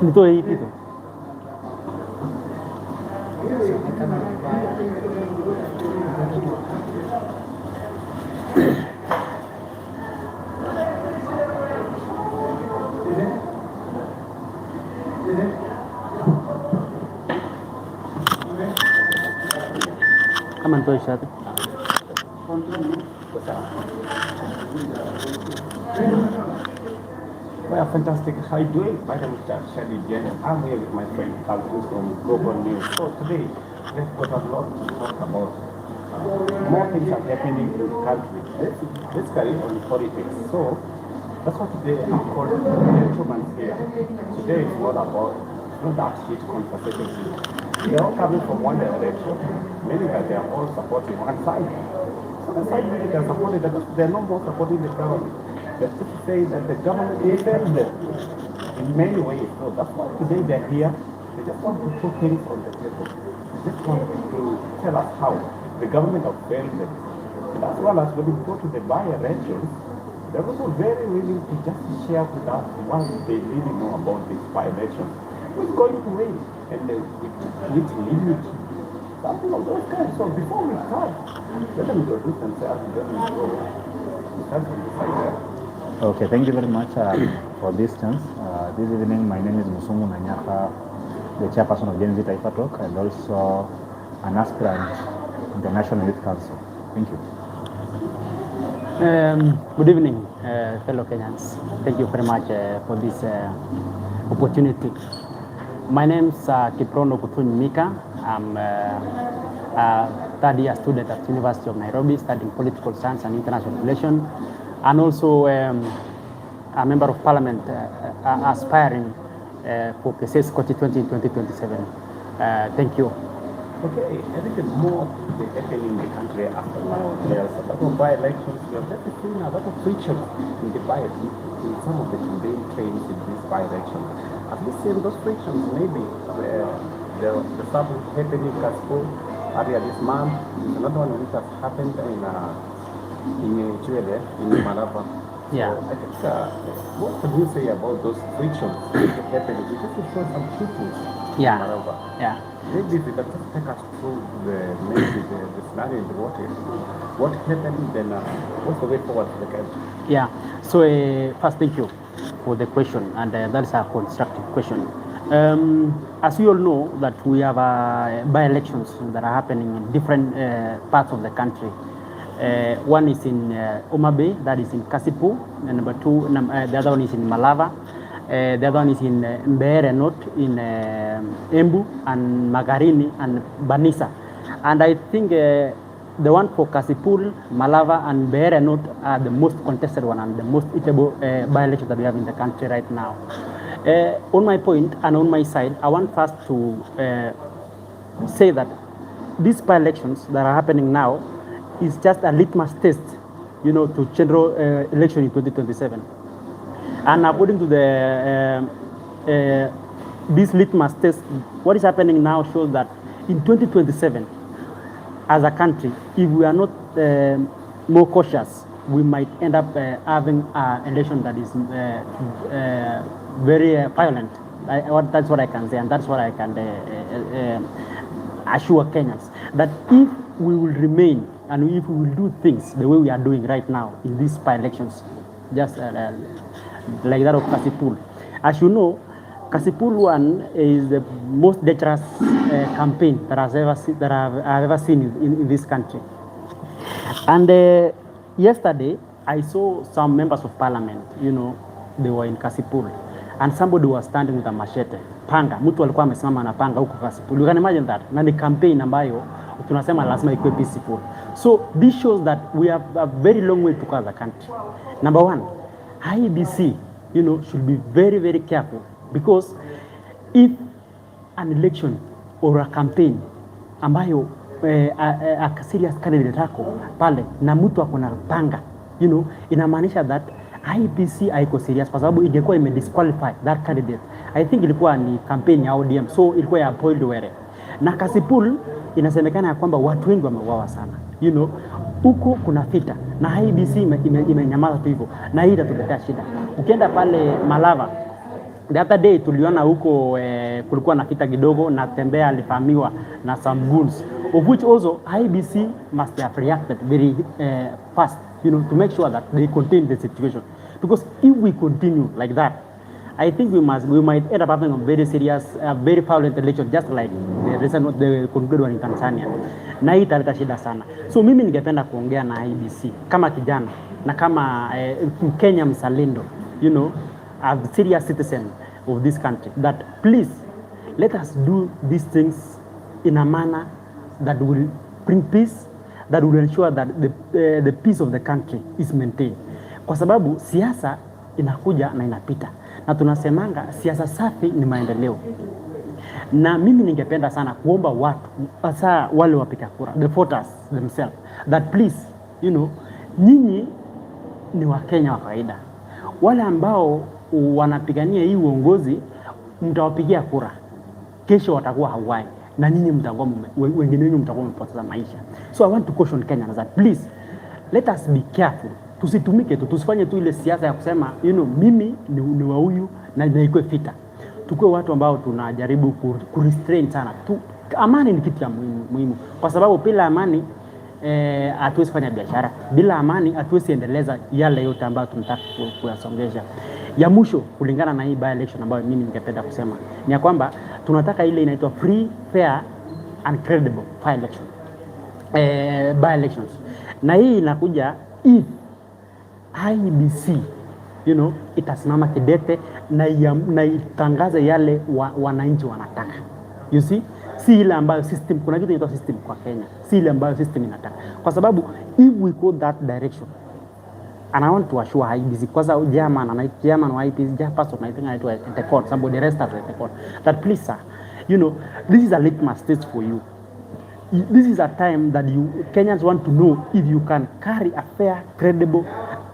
Nitoe hii kitu. Kama nitoe shati. Well, fantastic. How are you doing? My name is Shadi Jen. I'm here with my friend Calvin from Global News. So today, we've got a lot to talk about. More things are happening in the country. Let's carry on politics. So that's what today I'm called gentlemen here. Today it's not about that heat conversation. They're all coming from one direction, meaning that they are all supporting one side. So the side that they are supporting, they're no more supporting the government. They're just saying that the government failed them in many ways. So that's why today they're here. They just want to put things on the table. They just want to tell us how the government has failed them. And as well as when we go to the by-elections, they're also very willing to just share with us what they really know about this by-election. Who's going to win? And which limit? Something of those kinds. So before we start, let them introduce themselves. Let them go. We start from this side. Okay, thank you very much for this chance. This evening, my name is Musumu Nanyaka, the chairperson of genzs Taifa Talk, and also an aspirant in the National Youth Council. Thank you. Good evening, fellow Kenyans. Thank you very much for this opportunity. My name is Kiprono Kuthuni Mika. I'm a third-year student at University of Nairobi, studying political science and international relations, and also a member of parliament aspiring for KCS constituency in 2027. Thank you. Okay, I think it's more happening in the country after now. There's a lot of by-elections. We have just seen a lot of friction in the in some of the campaign trains in this by-election. Have you seen those frictions? Maybe the stuff happening in Kaspo earlier this month. There's another one which has happened in Chile, in Malava. Yeah. So I think, what can you say about those frictions happening? Because we saw some shootings in Malava. Yeah. Maybe if you can just take us through the scenario in the water. What happened, then what's the way forward for the country? Yeah. So first, thank you for the question, and that is a constructive question. As you all know, that we have by-elections that are happening in different parts of the country. One is in Homa Bay, that is in Kasipu, and number two, the other one is in Malava. The other one is in Mbeere North, in Embu, and Magarini, and Banisa. And I think the one for Kasipul, Malava, and Mbeere North are the most contested one and the most eatable by-elections that we have in the country right now. On my point and on my side, I want first to say that these by-elections that are happening now is just a litmus test, to general election in 2027. And according to this litmus test, what is happening now shows that in 2027, as a country, if we are not more cautious, we might end up having an election that is very violent. That's what I can say, and that's what I can assure Kenyans, that if we will remain and if we will do things the way we are doing right now in these by-elections, just like that of Kasipul. As you know, Kasipul one is the most dangerous campaign that I've ever seen in this country. And yesterday, I saw some members of parliament, they were in Kasipul, and somebody was standing with a machete, panga. Mtu alikuwa amesimama na panga huko Kasipul. You can imagine that. Na ni campaign ambayo tunasema lazima ikuwe peaceful. So this shows that we have a very long way to go as a country. Number one, IEBC, should be very, very careful, because if an election or a campaign ambayo a serious candidate ako pale na mtu ako na panga, inamaanisha that IEBC haiko serious, kwa sababu ingekuwa imedisqualify that candidate. I think ilikuwa ni campaign ya ODM, so ilikuwa ya Paul Duwere. Na Kasipul inasemekana ya kwamba watu wengi wameuawa sana. Huko kuna vita na IEBC imenyamaza tu hivyo, na hii itatuletea shida. Ukienda pale Malava, The other day tuliona huko kulikuwa na vita kidogo na Tembea alifahamiwa na some goons, of which also IBC must have reacted very fast, to make sure that they contain the situation. Because if we continue like that, I think we might end up having a very serious, very violent election, just like the concluded one in Tanzania. Na hii italeta shida sana. So mimi ningependa kuongea na IBC kama kijana na kama Mkenya mzalendo, a serious citizen of this country, that please let us do these things in a manner that will bring peace, that will ensure that the peace of the country is maintained. Kwa sababu siasa inakuja na inapita, na tunasemanga siasa safi ni maendeleo. Na mimi ningependa sana kuomba watu, hasa wale wapiga kura, the voters themselves, that please, nyinyi ni Wakenya wa kawaida. Wale ambao wanapigania hii uongozi, mtawapigia kura, kesho watakuwa hawai, na nyinyi mtakuwa wengine wenu mtakuwa mmepoteza maisha. So I want to caution Kenyans that please let us be careful. Tusitumike tu, tusifanye tu ile siasa ya kusema mimi ni wa huyu na ikuwe vita. Tukue watu ambao tunajaribu kurestrain sana. Amani ni kitu ya muhimu. Kwa sababu bila amani hatuwezi fanya biashara. Bila amani hatuwezi endeleza yale yote ambayo tunataka kuyasongesha. Ya mwisho kulingana na hii by election ambayo mimi ningependa kusema ni ya kwamba tunataka ile inaitwa free, fair and credible by elections. Na hii inakuja if IBC itasimama kidete na itangaze yale wananchi wanataka. You see, si ile ambayo system, kuna kitu inaitwa system kwa Kenya, si ile ambayo system inataka. Kwa sababu if we go that direction, and I want to assure IBC, kwa sababu German wa IBC, person I think anaitwa the court, somebody rest at the court, that please sir, this is a litmus test for you. This is a time that Kenyans want to know if you can carry a fair, credible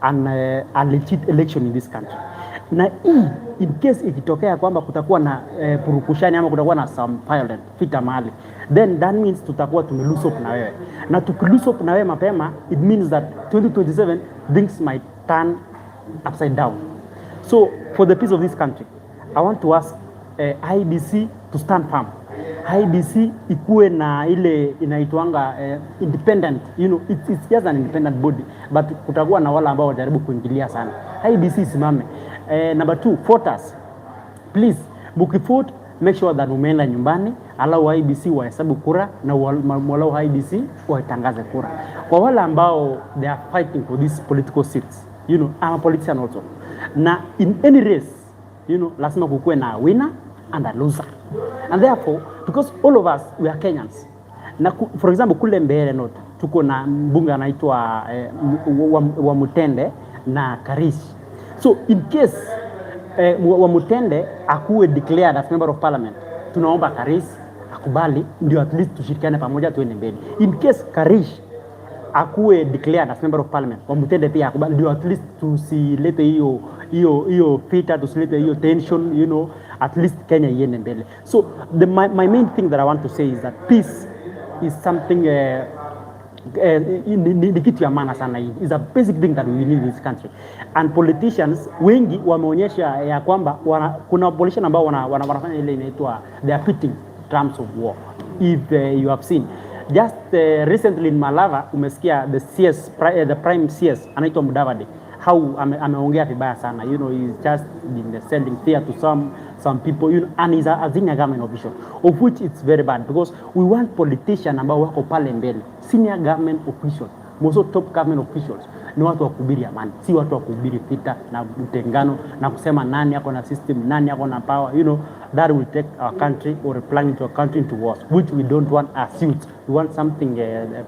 and a legit election in this country. Na in case ikitokea kwamba kutakuwa na purukushani ama kutakuwa na some violent vita mahali, then that means tutakuwa tumelose hope na wewe. Na tukilose hope na wewe mapema, it means that 2027 things might turn upside down. So for the peace of this country, I want to ask IBC to stand firm. IBC ikuwe na ile inaitwanga independent, it's just an independent body, but kutakuwa na wala ambao wajaribu kuingilia sana. IBC simame. Number 2, voters, please mkivote, make sure that umeenda nyumbani, allow IBC wahesabu kura na allow IBC watangaze kura. Kwa wale ambao they are fighting for these political seats, I'm a politician also. Na in any race, lazima kukuwe na winner and a loser. And therefore, because all of us, we are Kenyans. Na for example, kule Mbeere North, tuko na mbunge anaitwa Wamutende na Karish. So in case Wamutende akuwe declared as member of parliament, tunaomba Karish akubali, ndio at least tushirikiane pamoja tuende mbele. In case Karish akuwe declared as member of parliament, Wamutende pia akubali, ndio at least tusilete hiyo vita, tusilete hiyo tension, at least Kenya iende mbele. So my main thing that I want to say is that peace is something ni kitu ya maana sana. Hii is a basic thing that we need in this country, and politicians wengi wameonyesha ya kwamba kuna politicians ambao wanafanya ile inaitwa they are pitting terms of war. If you have seen just recently in Malava, umesikia the prime CS anaitwa Mudavadi, how ameongea vibaya sana, he's just been selling fear to some people, and he's a senior government official, of which it's very bad, because we want politicians ambao wako pale mbele, senior government officials, most top government officials ni watu wa kuhubiri amani, si watu wa kuhubiri vita na utengano na kusema nani yako na system, nani yako na power, that will take our country or plunge into a country into wars, which we don't want as youth. We want something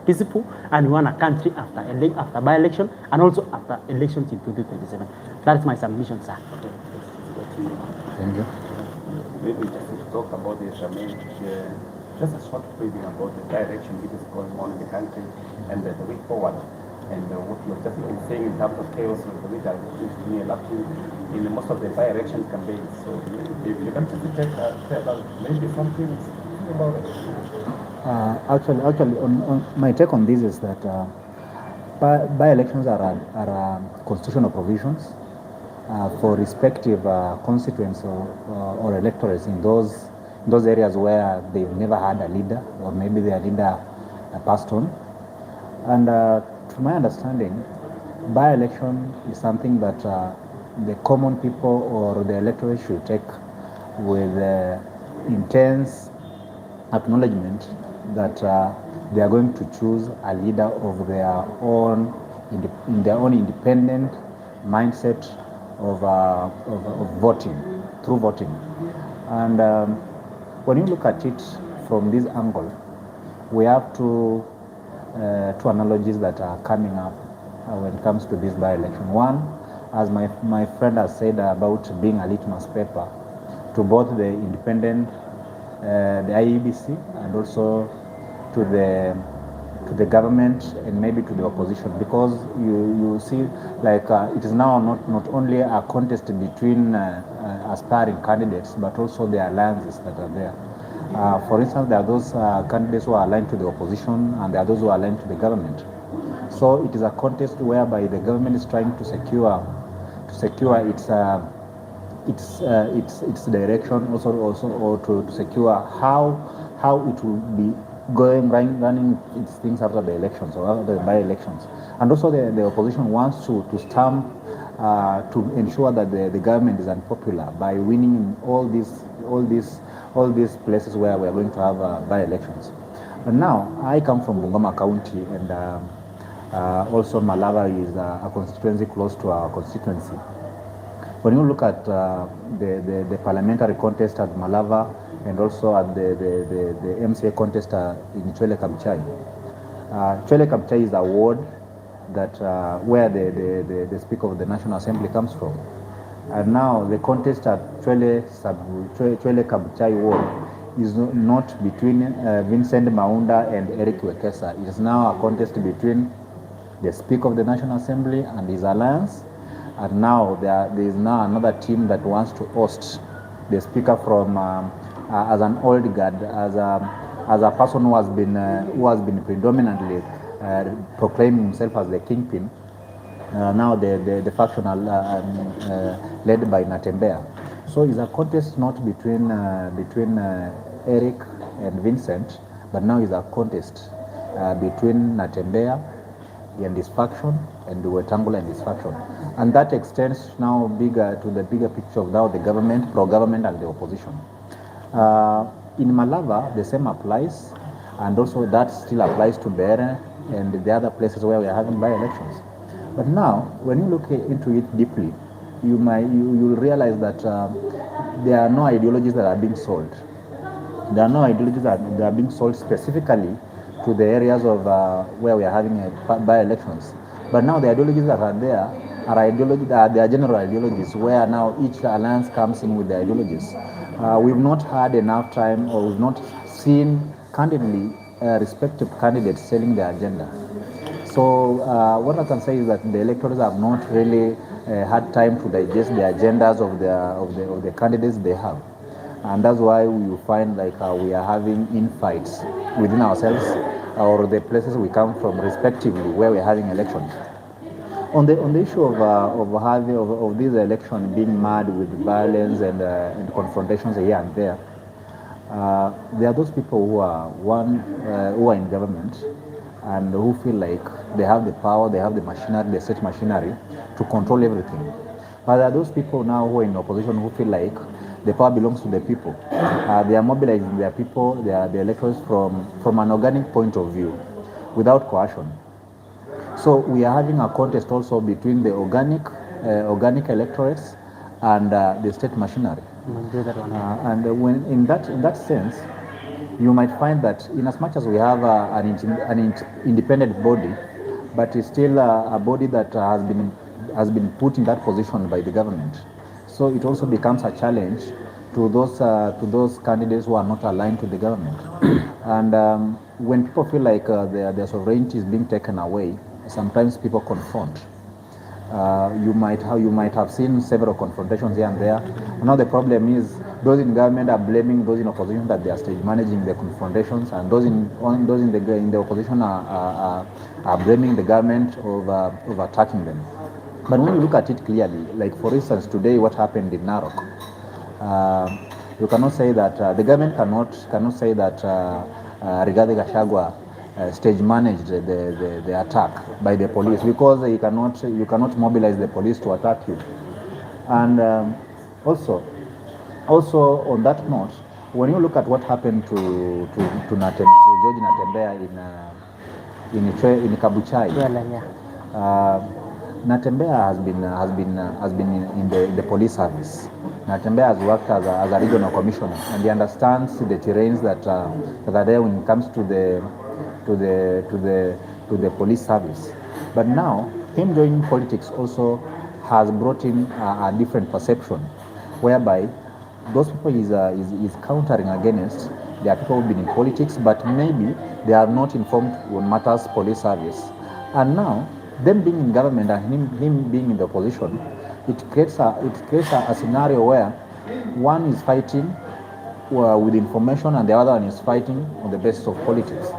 peaceful, and we want a country after by-election and also after elections in 2027. That's my submission, sir. Thank you. Maybe just to talk about this, just a short briefing about the direction it is going on in the country and the way forward. And what you've just been saying in terms of chaos, which I seems to me elapsing in most of the by-election campaigns. So if you can just tell us maybe something about it. Actually, on my take on this is that by-elections are constitutional provisions for respective constituents or electorates in those areas where they've never had a leader, or maybe their leader passed on. And to my understanding, by-election is something that the common people or the electorate should take with intense acknowledgement that they are going to choose a leader of their own, in their own independent mindset of voting, through voting. And when you look at it from this angle, we have two analogies that are coming up when it comes to this by-election. One, as my friend has said about being a litmus paper to both the independent, the IEBC, and also to the government and maybe to the opposition, because you see, like it is now not only a contest between aspiring candidates, but also the alliances that are there. For instance, there are those candidates who are aligned to the opposition, and there are those who are aligned to the government. So it is a contest whereby the government is trying to secure its direction, also or to secure how it will be running its things after the elections or after the by-elections. And also the opposition wants to stamp to ensure that the government is unpopular by winning in all these places where we are going to have by-elections. And now I come from Bungoma County, and also Malava is a constituency close to our constituency. When you look at the parliamentary contest at Malava and also at the MCA contest in Chwele Kabuchai, Chwele Kabuchai is a ward that where the Speaker of the National Assembly comes from. And now the contest at Chwele Kabuchai ward is not between Vincent Maunda and Eric Wekesa. It is now a contest between the Speaker of the National Assembly and his alliance. And now there is now another team that wants to host the Speaker from as an old guard, as a person who has been predominantly proclaiming himself as the kingpin. Now the faction led by Natembea. So it's a contest not between Eric and Vincent, but now it's a contest between Natembea and his faction and Wetangula and his faction. And that extends now to the bigger picture of now the government, pro-government, and the opposition. In Malava, the same applies, and also that still applies to Bere and the other places where we are having by-elections. But now, when you look into it deeply, you'll realize that there are no ideologies that are being sold. There are no ideologies that are being sold specifically to the areas of where we are having by-elections. But now the ideologies that are there they are general ideologies, where now each alliance comes in with the ideologies. We've not had enough time, or we've not seen candidly respective candidates selling their agenda. So what I can say is that the electors have not really had time to digest the agendas of the candidates they have. And that's why we find like we are having infights within ourselves or the places we come from respectively where we're having elections. On the issue of this election being mad with violence and confrontations here and there are those people who are in government and who feel like they have the power, they have the machinery, the state machinery to control everything. But there are those people now who are in opposition who feel like the power belongs to the people. They are mobilizing their people, the electors from an organic point of view, without coercion. So we are having a contest also between the organic electorates and the state machinery. And when in that sense, you might find that in as much as we have an independent body, but it's still a body that has been put in that position by the government. So it also becomes a challenge to those candidates who are not aligned to the government. And when people feel like their sovereignty is being taken away, sometimes people confront. You might have seen several confrontations here and there. Now the problem is those in government are blaming those in opposition that they are stage managing the confrontations, and those in the opposition are blaming the government of attacking them. But when you look at it clearly, like for instance, today what happened in Narok, you cannot say that the government cannot say that Rigathi Gachagua stage managed the attack by the police, because you cannot mobilize the police to attack you. And also on that note, when you look at what happened to George Natembeya in Kabuchai, Natembeya has been in the police service. Natembeya has worked as a regional commissioner, and he understands the terrains that are there when it comes to the police service. But now, him joining politics also has brought in a different perception, whereby those people is countering against. There are people who've been in politics, but maybe they are not informed on matters police service. And now, them being in government and him being in the opposition, it creates a scenario where one is fighting with information and the other one is fighting on the basis of politics.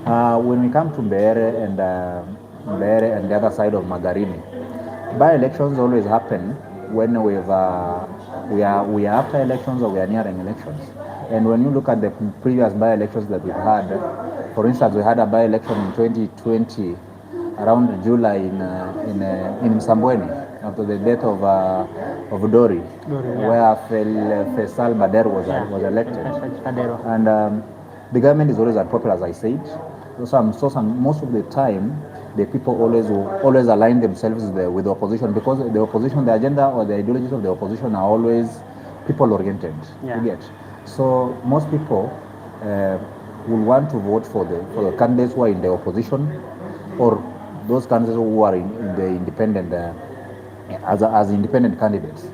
When we come to Mbeere and the other side of Magarini, by-elections always happen when we are after elections or we are nearing elections. And when you look at the previous by-elections that we've had, for instance, we had a by-election in 2020 around July in Msambweni after the death of Dori, where Faisal Bader was elected. And the government is always unpopular, as I said. Most of the time, the people always align themselves with the opposition, because the opposition, the agenda or the ideologies of the opposition are always people-oriented. You get. So most people will want to vote for the candidates who are in the opposition, or those candidates who are in the independent as independent candidates.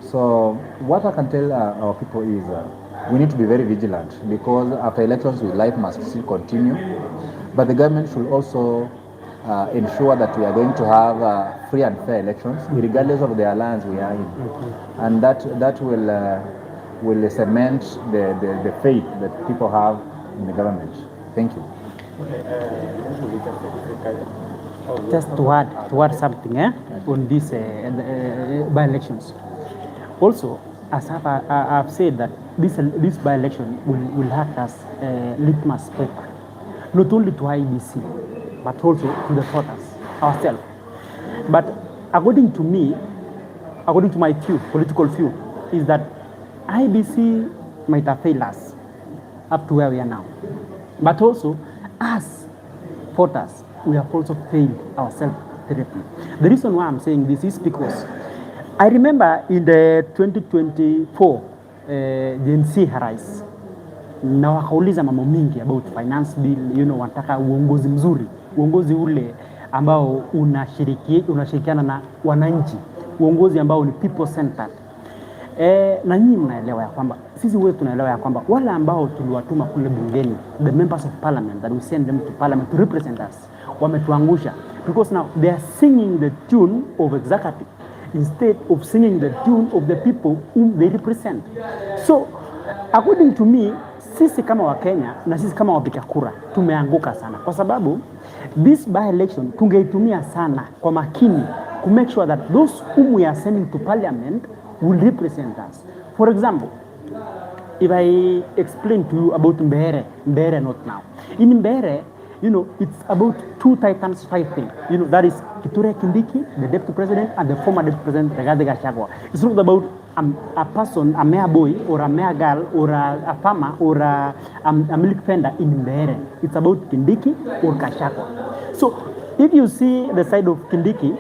So what I can tell our people is we need to be very vigilant, because after elections, life must still continue. But the government should also ensure that we are going to have free and fair elections, regardless of the alliance we are in, and that will cement the faith that people have in the government. Thank you. Just to add something on these by-elections. Also, as I've said, that this by-election will act as a litmus paper, not only to IBC, but also to the voters, ourselves. But according to me, according to my political view, is that IBC might have failed us up to where we are now. But also, as voters, we have also failed ourselves terribly. The reason why I'm saying this is because I remember in the 2024 genzs arise, na wakauliza mambo mingi about finance bill, wanataka uongozi mzuri, uongozi ule ambao unashirikiana na wananchi, uongozi ambao ni people centered. Na nyinyi mnaelewa ya kwamba sisi wote tunaelewa ya kwamba wale ambao tuliwatuma kule bungeni, the members of parliament that we send them to parliament to represent us, wametuangusha, because now they are singing the tune of executive instead of singing the tune of the people whom they represent. So according to me, sisi kama Wakenya na sisi kama wapiga kura tumeanguka sana, kwa sababu this by election tungeitumia sana kwa makini to make sure that those whom we are sending to parliament will represent us. For example, if I explain to you about Mbeere not now. In Mbeere, it's about two titans fighting. That is Kithure Kindiki, the deputy president, and the former deputy president, Rigathi Gachagua. It's not about a person, a mere boy, or a mere girl, or a farmer, or a milk vendor in Mbeere. It's about Kindiki or Gachagua. So, if you see the side of Kindiki,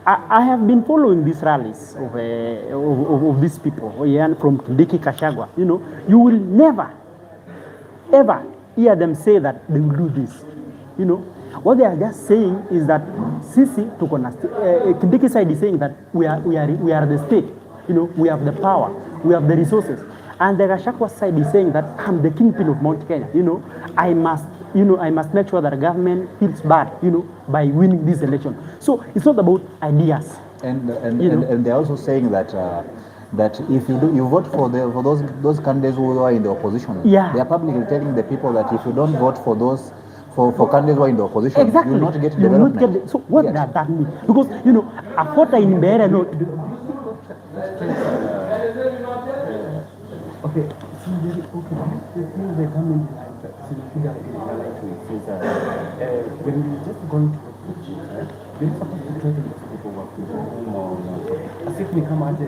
I have been following these rallies of these people from Kindiki, Gachagua. You will never, ever hear them say that they will do this. What they are just saying is that sisi tuko na Kindiki side is saying that we are the state. We have the power, we have the resources, and the Gachagua side is saying that I'm the kingpin of Mountkenya. I must make sure that the government feels bad, by winning this election. So it's not about ideas. And they're also saying that if you vote for those candidates who are in the opposition, they are publicly telling the people that if you don't vote for for candidates who are in the opposition, exactly. you will not get You will not development. get so what Yes. does that mean? Because you know, a quota in Mbeere, no, Okay, see, the thing the government when we just going to they're supposed to tell those people what to do as if we come at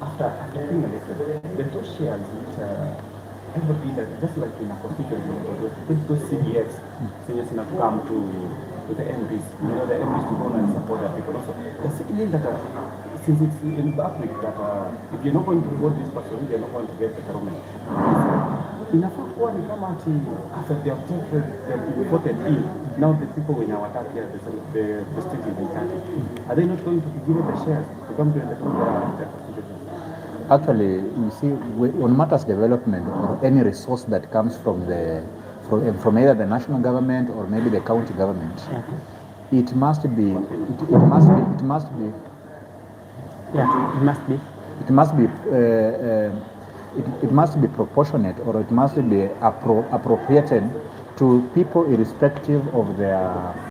after being elected, the two shares which everybody that just like in a constituency, those CDS, seniors enough come to the MPs, you know, the MPs to go and support their people. Also, the second thing that since it's in the public that if you're not going to vote this person, you're not going to get the government. Inafaa kuwa ni kama ati after they have taken, they voted in, now the people in our attack here, the state is attacking. Are they not going to be given the shares to come to the constitution? Actually, you see, on matters development or any resource that comes from either the national government or maybe the county government, it must be proportionate, or it must be appropriated to people irrespective of their